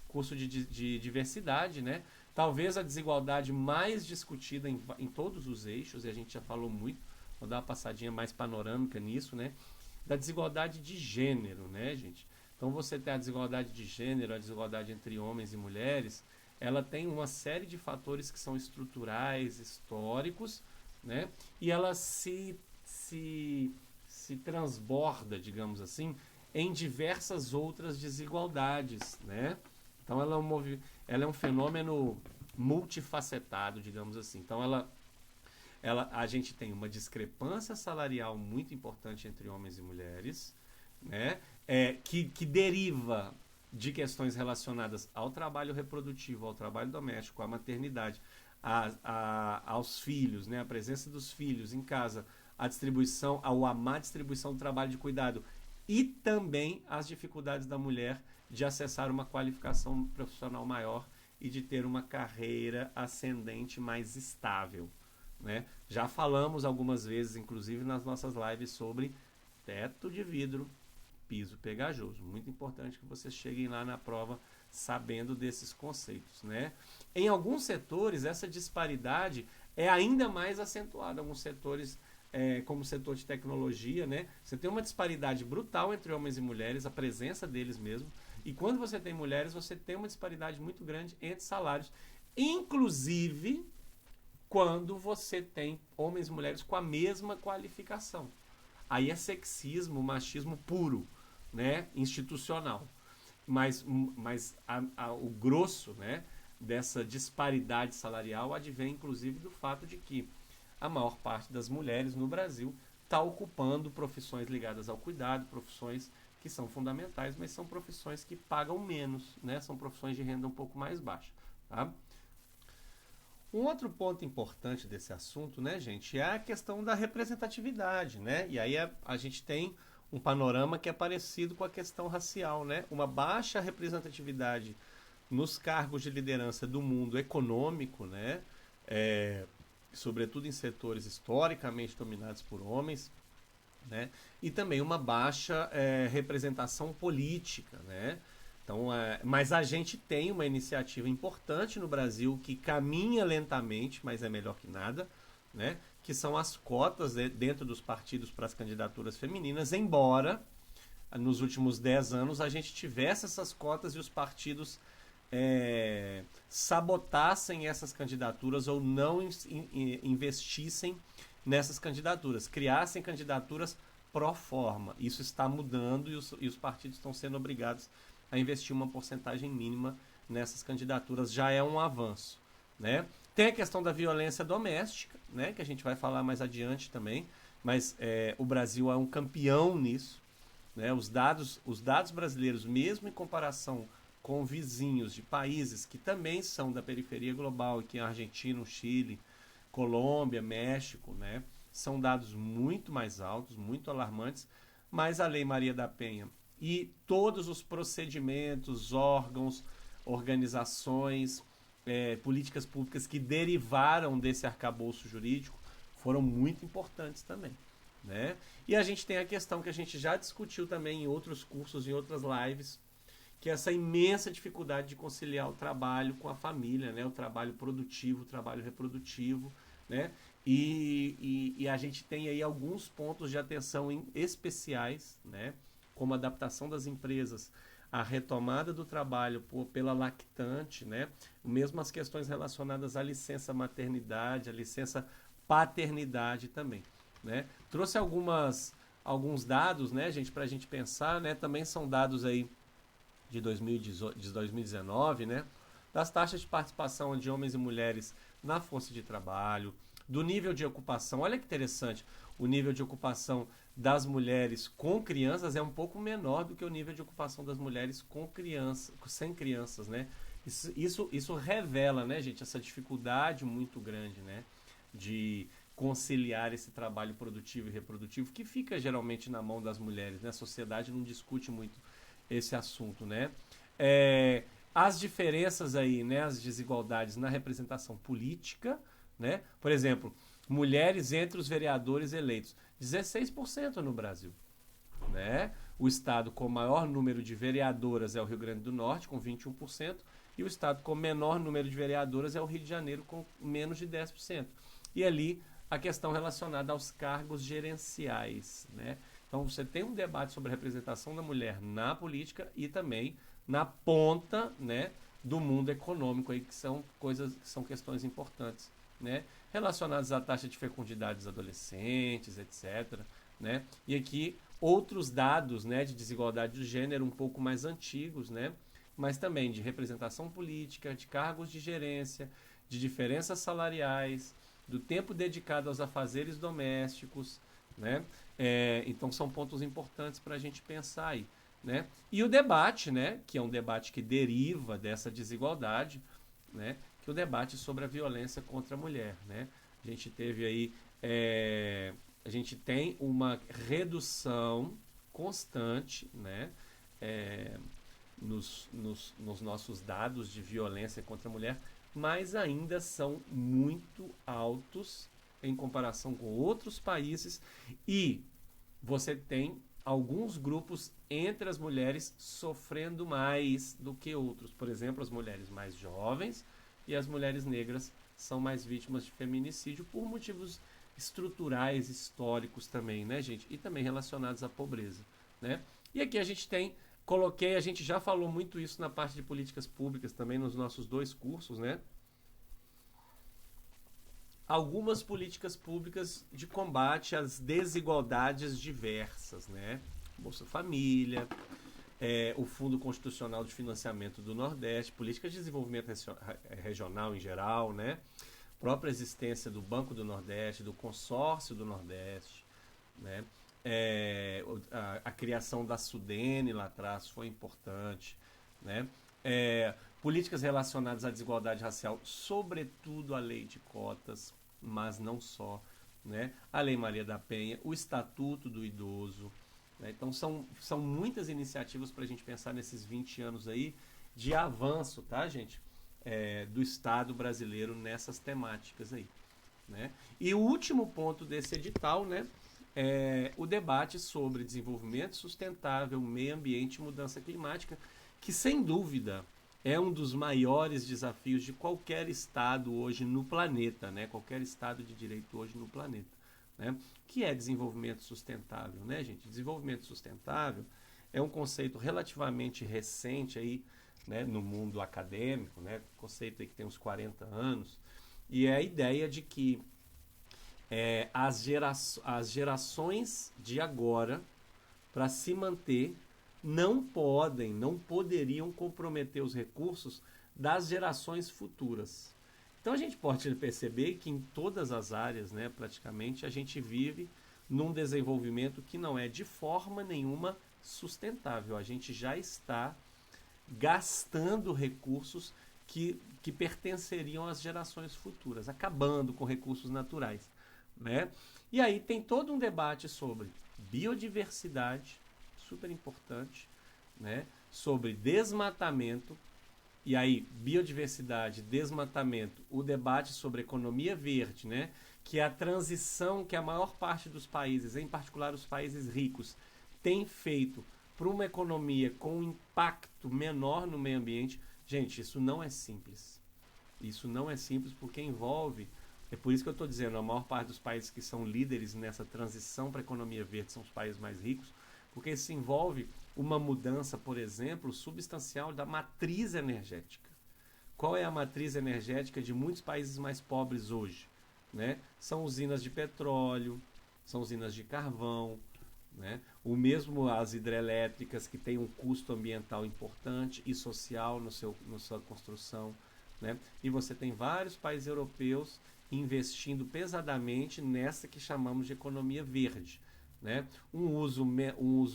curso de diversidade, né? Talvez a desigualdade mais discutida em todos os eixos, e a gente já falou muito, vou dar uma passadinha mais panorâmica nisso, né? Da desigualdade de gênero, né, gente? Então você tem a desigualdade de gênero, a desigualdade entre homens e mulheres, ela tem uma série de fatores que são estruturais, históricos, né? E ela se transborda, digamos assim, em diversas outras desigualdades, né? Então ela é um fenômeno multifacetado, digamos assim. Então a gente tem uma discrepância salarial muito importante entre homens e mulheres, né? Que deriva de questões relacionadas ao trabalho reprodutivo, ao trabalho doméstico, à maternidade, aos filhos, né? A presença dos filhos em casa, a má distribuição do trabalho de cuidado e também as dificuldades da mulher de acessar uma qualificação profissional maior e de ter uma carreira ascendente mais estável, né? Já falamos algumas vezes, inclusive nas nossas lives, sobre teto de vidro, piso pegajoso. Muito importante que vocês cheguem lá na prova sabendo desses conceitos, né? Em alguns setores, essa disparidade é ainda mais acentuada. Alguns setores, como o setor de tecnologia, né? Você tem uma disparidade brutal entre homens e mulheres, a presença deles mesmo. E quando você tem mulheres, você tem uma disparidade muito grande entre salários, inclusive quando você tem homens e mulheres com a mesma qualificação. Aí é sexismo, machismo puro, né? Institucional. Mas o grosso, né, dessa disparidade salarial advém inclusive do fato de que a maior parte das mulheres no Brasil está ocupando profissões ligadas ao cuidado, profissões que são fundamentais, mas são profissões que pagam menos, né? São profissões de renda um pouco mais baixa. Tá? Um outro ponto importante desse assunto, né, gente, é a questão da representatividade, né? E aí a gente tem um panorama que é parecido com a questão racial, né? Uma baixa representatividade nos cargos de liderança do mundo econômico, né? Sobretudo em setores historicamente dominados por homens, né? E também uma baixa representação política, né? Então, mas a gente tem uma iniciativa importante no Brasil que caminha lentamente, mas é melhor que nada, né? Que são as cotas dentro dos partidos para as candidaturas femininas, embora nos últimos 10 anos a gente tivesse essas cotas e os partidos sabotassem essas candidaturas ou não investissem nessas candidaturas, criassem candidaturas pro forma. Isso está mudando e os partidos estão sendo obrigados a investir uma porcentagem mínima nessas candidaturas. Já é um avanço, né? Tem a questão da violência doméstica, né, que a gente vai falar mais adiante também, mas o Brasil é um campeão nisso, né? Os dados brasileiros, mesmo em comparação com vizinhos de países que também são da periferia global, que é a Argentina, o Chile, Colômbia, México, né, são dados muito mais altos, muito alarmantes, mas a Lei Maria da Penha e todos os procedimentos, órgãos, organizações, políticas públicas que derivaram desse arcabouço jurídico foram muito importantes também, né? E a gente tem a questão que a gente já discutiu também em outros cursos, em outras lives, que é essa imensa dificuldade de conciliar o trabalho com a família, né? O trabalho produtivo, o trabalho reprodutivo, né? E a gente tem aí alguns pontos de atenção especiais, né? Como a adaptação das empresas, a retomada do trabalho pela lactante, né? Mesmo as questões relacionadas à licença maternidade, à licença paternidade também, né? Trouxe alguns dados, né, gente, para a gente pensar, né? Também são dados aí de 2019, né? Das taxas de participação de homens e mulheres na força de trabalho, do nível de ocupação. Olha que interessante, o nível de ocupação das mulheres com crianças é um pouco menor do que o nível de ocupação das mulheres sem crianças, né? Isso revela, né, gente, essa dificuldade muito grande, né, de conciliar esse trabalho produtivo e reprodutivo que fica geralmente na mão das mulheres, né? A sociedade não discute muito esse assunto, né? As diferenças aí, né, as desigualdades na representação política, né? Por exemplo, mulheres entre os vereadores eleitos, 16% no Brasil, né? O estado com maior número de vereadoras é o Rio Grande do Norte, com 21%, e o estado com menor número de vereadoras é o Rio de Janeiro, com menos de 10%. E ali a questão relacionada aos cargos gerenciais, né? Então você tem um debate sobre a representação da mulher na política e também na ponta, né, do mundo econômico aí, que são questões importantes, né, relacionadas à taxa de fecundidade dos adolescentes, etc., né? E aqui outros dados, né, de desigualdade de gênero um pouco mais antigos, né, mas também de representação política, de cargos de gerência, de diferenças salariais, do tempo dedicado aos afazeres domésticos, né? Então são pontos importantes para a gente pensar aí, né? E o debate, né, que é um debate que deriva dessa desigualdade, né, que o debate sobre a violência contra a mulher, né? A gente teve aí, a gente tem uma redução constante, né? Nos nossos dados de violência contra a mulher, mas ainda são muito altos em comparação com outros países, e você tem alguns grupos entre as mulheres sofrendo mais do que outros. Por exemplo, as mulheres mais jovens e as mulheres negras são mais vítimas de feminicídio por motivos estruturais, históricos também, né, gente? E também relacionados à pobreza, né? E aqui a gente tem, a gente já falou muito isso na parte de políticas públicas também nos nossos 2 cursos, né? Algumas políticas públicas de combate às desigualdades diversas, né? Bolsa Família, o Fundo Constitucional de Financiamento do Nordeste, políticas de desenvolvimento regional em geral, né? Própria existência do Banco do Nordeste, do Consórcio do Nordeste, né? A criação da Sudene lá atrás foi importante, né? Políticas relacionadas à desigualdade racial, sobretudo a lei de cotas, mas não só, né? A Lei Maria da Penha, o Estatuto do Idoso, né? Então são muitas iniciativas para a gente pensar nesses 20 anos aí de avanço, tá, gente? Do Estado brasileiro nessas temáticas aí, né? E o último ponto desse edital, né, é o debate sobre desenvolvimento sustentável, meio ambiente e mudança climática, que sem dúvida é um dos maiores desafios de qualquer Estado hoje no planeta, né? Qualquer Estado de direito hoje no planeta, né? Que é desenvolvimento sustentável, né, gente? Desenvolvimento sustentável é um conceito relativamente recente aí, né, no mundo acadêmico, né? Conceito aí que tem uns 40 anos, e é a ideia de que as gerações de agora, para se manter, não poderiam comprometer os recursos das gerações futuras. Então a gente pode perceber que em todas as áreas, né, praticamente, a gente vive num desenvolvimento que não é de forma nenhuma sustentável. A gente já está gastando recursos que pertenceriam às gerações futuras, acabando com recursos naturais, né? E aí tem todo um debate sobre biodiversidade, super importante, né? Sobre desmatamento, e aí biodiversidade, desmatamento, o debate sobre economia verde, né? Que é a transição que a maior parte dos países, em particular os países ricos, tem feito para uma economia com um impacto menor no meio ambiente. Gente, isso não é simples. Isso não é simples porque envolve, é por isso que eu estou dizendo, a maior parte dos países que são líderes nessa transição para a economia verde são os países mais ricos, porque isso envolve uma mudança, por exemplo, substancial da matriz energética. Qual é a matriz energética de muitos países mais pobres hoje? Né? São usinas de petróleo, são usinas de carvão, né? O mesmo as hidrelétricas, que têm um custo ambiental importante e social na sua construção, né? E você tem vários países europeus investindo pesadamente nessa que chamamos de economia verde, né? Um uso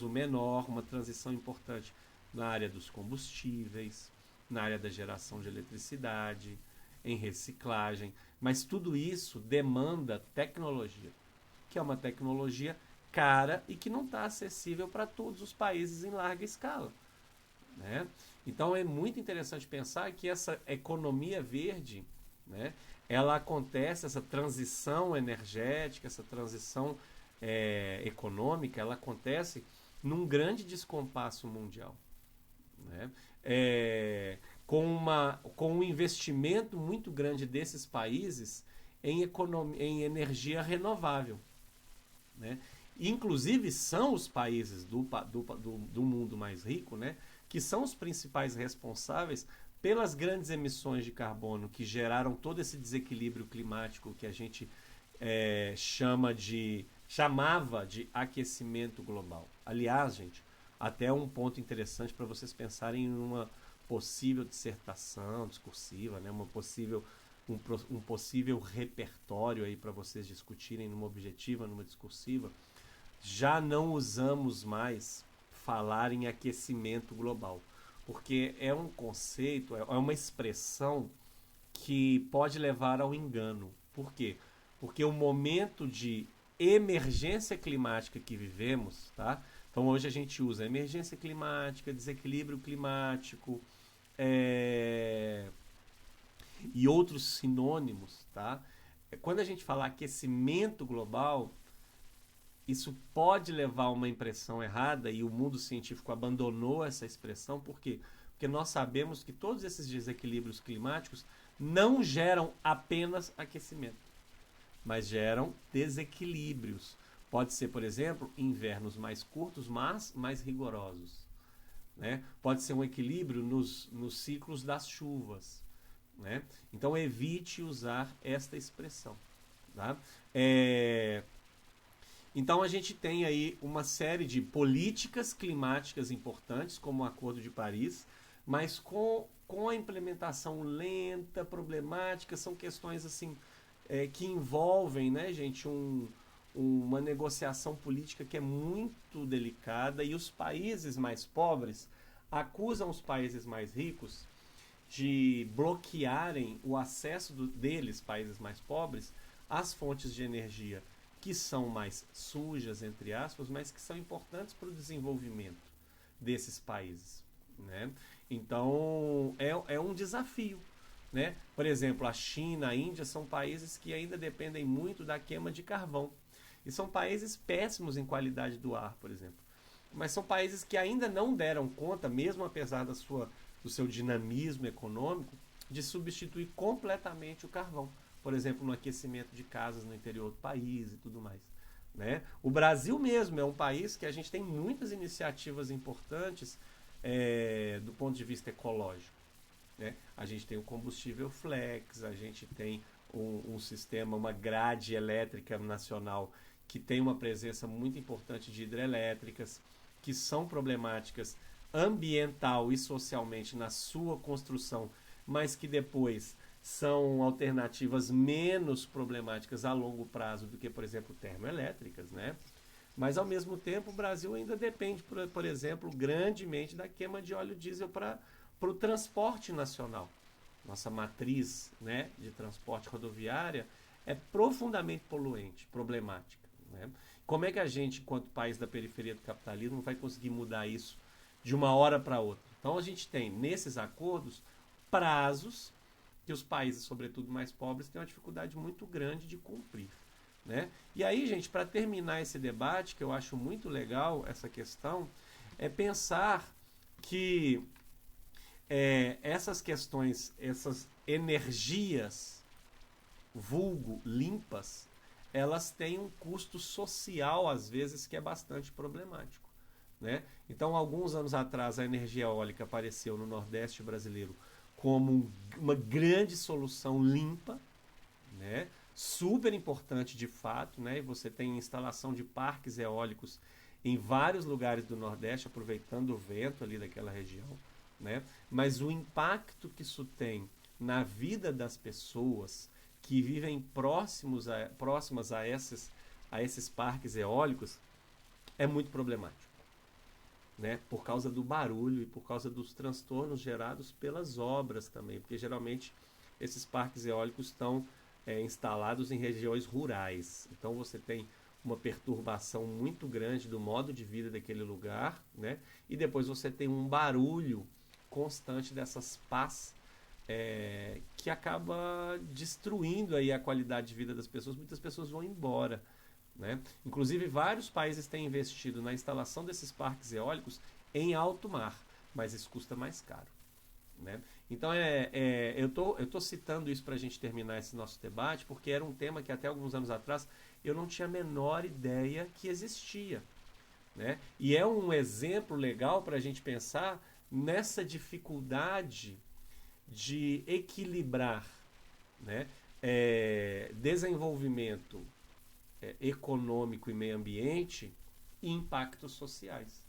menor, uma transição importante na área dos combustíveis, na área da geração de eletricidade, em reciclagem, mas tudo isso demanda tecnologia, que é uma tecnologia cara e que não está acessível para todos os países em larga escala, né? Então é muito interessante pensar que essa economia verde, né, ela acontece, essa transição energética, essa transição econômica, ela acontece num grande descompasso mundial, né? Com um investimento muito grande desses países em energia renovável, né? Inclusive são os países do mundo mais rico, né, que são os principais responsáveis pelas grandes emissões de carbono que geraram todo esse desequilíbrio climático que a gente chamava de aquecimento global. Aliás, gente, até um ponto interessante para vocês pensarem em uma possível dissertação discursiva, né, um possível repertório aí para vocês discutirem numa objetiva, numa discursiva. Já não usamos mais falar em aquecimento global, porque é um conceito, é uma expressão que pode levar ao engano. Por quê? Porque o momento de emergência climática que vivemos, tá? Então hoje a gente usa emergência climática, desequilíbrio climático, e outros sinônimos, tá? Quando a gente fala aquecimento global, isso pode levar a uma impressão errada, e o mundo científico abandonou essa expressão. Por quê? Porque nós sabemos que todos esses desequilíbrios climáticos não geram apenas aquecimento, mas geram desequilíbrios. Pode ser, por exemplo, invernos mais curtos, mas mais rigorosos, né? Pode ser um equilíbrio nos ciclos das chuvas, né? Então evite usar esta expressão, tá? Então a gente tem aí uma série de políticas climáticas importantes, como o Acordo de Paris, mas com a implementação lenta, problemática. São questões assim que envolvem, né, gente, uma negociação política que é muito delicada, e os países mais pobres acusam os países mais ricos de bloquearem o acesso deles, países mais pobres, às fontes de energia que são mais sujas, entre aspas, mas que são importantes para o desenvolvimento desses países, né? Então, é um desafio, né? Por exemplo, a China, a Índia são países que ainda dependem muito da queima de carvão. E são países péssimos em qualidade do ar, por exemplo. Mas são países que ainda não deram conta, mesmo apesar do seu dinamismo econômico, de substituir completamente o carvão. Por exemplo, no aquecimento de casas no interior do país e tudo mais, né? O Brasil mesmo é um país que a gente tem muitas iniciativas importantes do ponto de vista ecológico, né? A gente tem o combustível flex, a gente tem um sistema, uma grade elétrica nacional que tem uma presença muito importante de hidrelétricas, que são problemáticas ambiental e socialmente na sua construção, mas que depois são alternativas menos problemáticas a longo prazo do que, por exemplo, termoelétricas, né? Mas, ao mesmo tempo, o Brasil ainda depende, por exemplo, grandemente da queima de óleo diesel para o transporte nacional. Nossa matriz, né, de transporte rodoviária é profundamente poluente, problemática, né? Como é que a gente, enquanto país da periferia do capitalismo, vai conseguir mudar isso de uma hora para outra? Então, a gente tem, nesses acordos, prazos que os países, sobretudo mais pobres, têm uma dificuldade muito grande de cumprir, né? E aí, gente, para terminar esse debate, que eu acho muito legal essa questão, é pensar que essas questões, essas energias, vulgo, limpas, elas têm um custo social, às vezes, que é bastante problemático, né? Então, alguns anos atrás, a energia eólica apareceu no Nordeste brasileiro como uma grande solução limpa, né? Super importante de fato, né? E você tem instalação de parques eólicos em vários lugares do Nordeste, aproveitando o vento ali daquela região, né? Mas o impacto que isso tem na vida das pessoas que vivem próximas a esses parques eólicos é muito problemático, né? Por causa do barulho e por causa dos transtornos gerados pelas obras também, porque geralmente esses parques eólicos estão instalados em regiões rurais. Então você tem uma perturbação muito grande do modo de vida daquele lugar, né? E depois você tem um barulho constante dessas pás que acaba destruindo aí a qualidade de vida das pessoas. Muitas pessoas vão embora, né? Inclusive, vários países têm investido na instalação desses parques eólicos em alto mar, mas isso custa mais caro, né? Então, eu tô citando isso para a gente terminar esse nosso debate, porque era um tema que até alguns anos atrás eu não tinha a menor ideia que existia, né? E é um exemplo legal para a gente pensar nessa dificuldade de equilibrar, né, desenvolvimento econômico e meio ambiente e impactos sociais,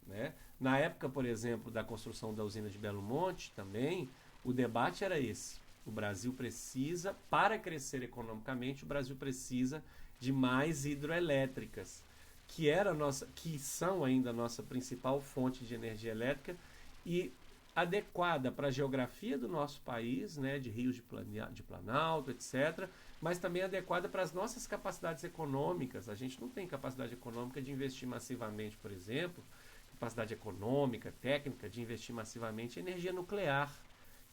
né? Na época, por exemplo, da construção da usina de Belo Monte, também, o debate era esse. O Brasil precisa, para crescer economicamente, o Brasil precisa de mais hidroelétricas, que são ainda a nossa principal fonte de energia elétrica, e adequada para a geografia do nosso país, né, de rios de Planalto, etc., mas também adequada para as nossas capacidades econômicas. A gente não tem capacidade econômica de investir massivamente, por exemplo, capacidade econômica, técnica de investir massivamente em energia nuclear,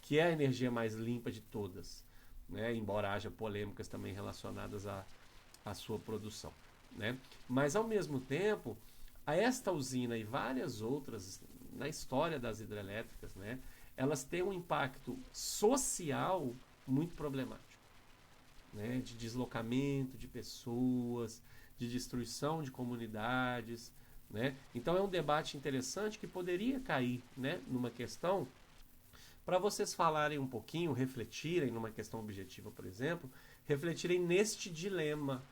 que é a energia mais limpa de todas, né, embora haja polêmicas também relacionadas à sua produção, né? Mas, ao mesmo tempo, a esta usina e várias outras na história das hidrelétricas, né, elas têm um impacto social muito problemático, né, de deslocamento de pessoas, de destruição de comunidades, né? Então é um debate interessante que poderia cair, né, numa questão para vocês falarem um pouquinho, refletirem numa questão objetiva, por exemplo, refletirem neste dilema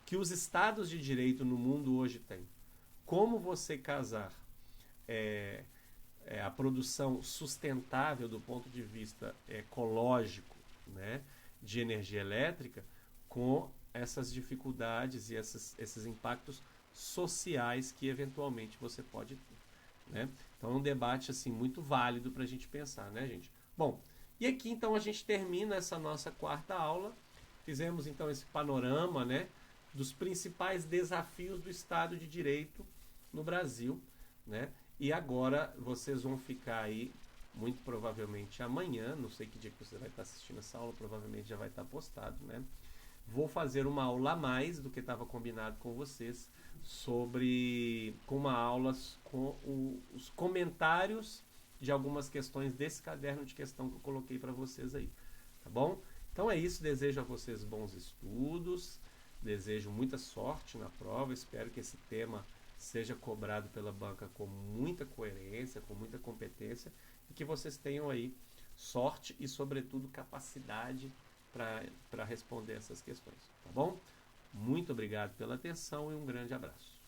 que os estados de direito no mundo hoje têm. Como você casar a produção sustentável do ponto de vista ecológico, né, de energia elétrica com essas dificuldades e esses impactos sociais que eventualmente você pode ter, né? Então é um debate assim muito válido para a gente pensar, né, gente? Bom, e aqui então a gente termina essa nossa quarta aula. Fizemos então esse panorama, né, dos principais desafios do Estado de Direito no Brasil, né? E agora vocês vão ficar aí, muito provavelmente amanhã, não sei que dia que você vai estar assistindo essa aula, provavelmente já vai estar postado, né? Vou fazer uma aula a mais do que estava combinado com vocês, com uma aula com os comentários de algumas questões desse caderno de questão que eu coloquei para vocês aí, tá bom? Então é isso, desejo a vocês bons estudos, desejo muita sorte na prova, espero que esse tema seja cobrado pela banca com muita coerência, com muita competência e que vocês tenham aí sorte e, sobretudo, capacidade para responder essas questões, tá bom? Muito obrigado pela atenção e um grande abraço.